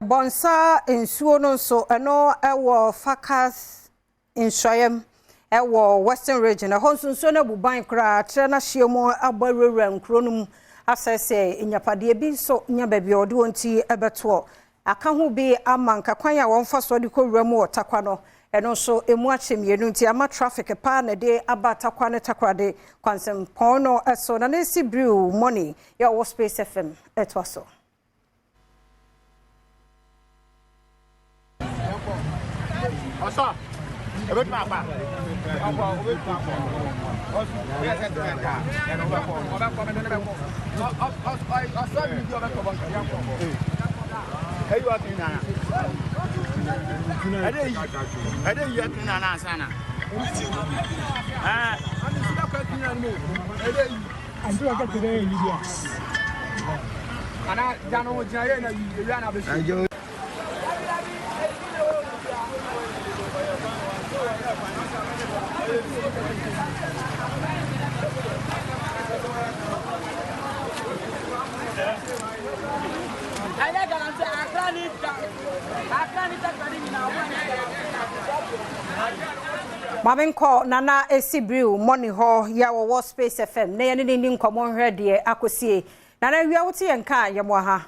Bonsa Nsuaem so eno ewo Kasee Nsuaem ewo Western region ho nsuo na buban kra tre na hiemu abarewura nkronum asese inyapade bi so nya baabi ode wonti ebeto aka ho bi amanka kwan a wonfa so de kowura mu Tarkwa no eno so emu achemienu nti ama traffic pa na de aba Tarkwa ne takrade kwansem pono eso na nesi brew money ya wo Space FM etwaso. Osa, ebe tuma pa. Akwa ebe tuma pa. Osu, ya se tuma ka. Ya no ba ko. Oba ko me no be ko. Osa mi di oba ko banka ya ko. Eyi wa tin na. Ade yi tin na na sana. Ah, ani si da ka tin na mo. Ade yi. Antu ka tin na yi dia. Ana jano mo jina ye na yi ya na be shi. Mabenko nana esibriu money ho ya wo Space FM na ye ne ni nkomo hwede akosie nana wia wote ye nka ye mo ha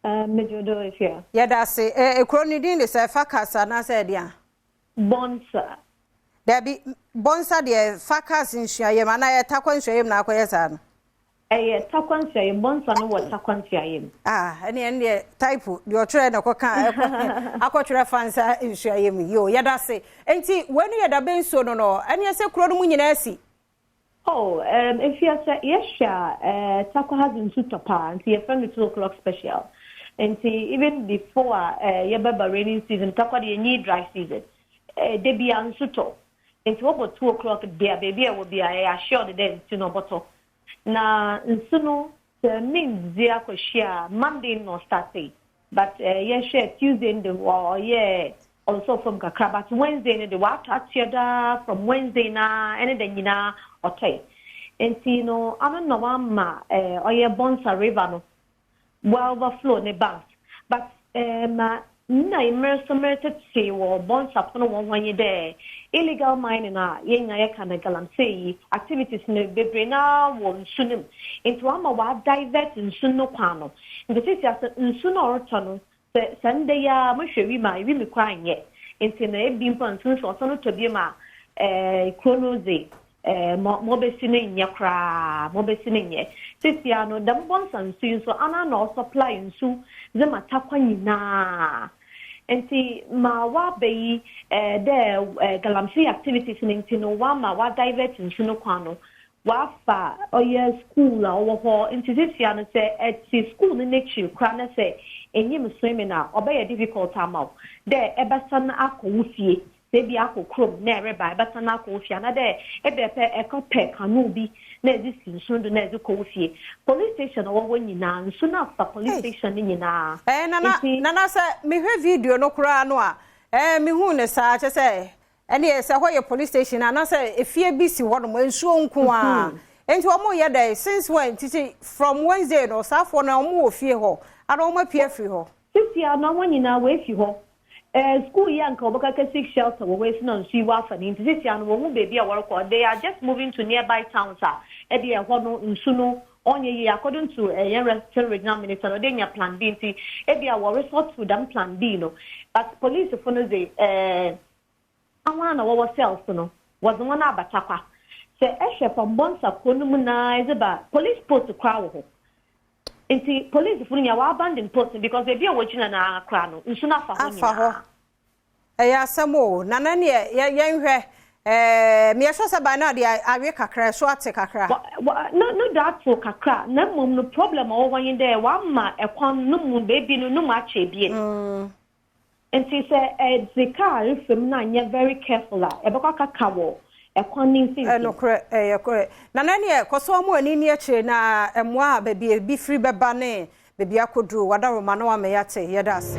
mejodo efia ye da se ekroni din de se Kasee na se dia Bonsa Debi Bonsa de Kasee Nsuaem na ye Tarkwa Nsuaem na akoye sa no Tarkwa Nsuaem Bonsa no what Tarkwa Nsuaem ene type de otwere na koka akotwere fansa Nsuaem yo ye da se enti wenu ye da benso no ene se kuro no mu nyina asi if you say yes Tarkwa has in Sutapa and see a friend 2 o'clock special and see even before yebaba raining season Tarkwa the new dry season they be an suto into about 2 o'clock there baby will be I assure the day to no bottle na nsuno means zia ko share Monday no Saturday but share Tuesday in the also from Kakra but Wednesday in the water from Wednesday na and then okay and no I don't know ma Bonsa Rier no well overflow ne bank but na immersive say wo Bonsa no one there illegal mining na yenya ye kana galam say activities no bebre na wo nsunim into ama wa divert nsuno kwano the city as nsuno orto no Sunday ya mahwewi ma wi mi kwan ye into na ebi mpa nsuno so no to bi ma chronoze mo besine nya kra mo besine nye city ano dam Bonsa nsu so ana no supply nsu ze matakwa nyina enti ma wa be galamsey activities nintino wa ma wa divert nsuno kwano wa fa oye school a wo enti sisia no say at school ne nature kra na say enyim swimming na obey difficult amount there ebesan akowufie sebi akokrom na ereba ebesan akowufie na there ebepe ekope kanu bi na edisi nsundo na edikowufie police station wo nyina nsuno afa police station nyina nana se me hwe video no kura no a me hu ne sa che se ene se hoye police station na se efie bi si ho no nsuo nko a enti omo ye dey since when titi from Wednesday no safo na omo ofie ho ana omo pie free ho titi ana omo nyina we fi ho school yanka oboka Kasee shelter we wesi na nsu wa fa ni titi ana wo mu baby a work they are just moving to nearby towns e dey ho no nsu no onye ye according to Western regional minister no dey nya plan B nti e dey a resort to them plan B no but police for no say awana na wo cells no was one abatakwa say ehwe from Bonsa konum na ezeba police post kwa wo nti police for nya wa abandon post because they be watching na kra no nsu na fa ho eya samo nanane yenhwe me so se by now dey awe kakra so ate kakra no that so kakra na mum no problem o wan there wa ma ekwan no mu baby no ma che bie and she said the car if na nya very careful ebekwa kakawo ekwan ni thing no correct nanane koso mo ani ni akire na emwa baby bi free beba ne baby akoduru wadaroma na wa me yate yedase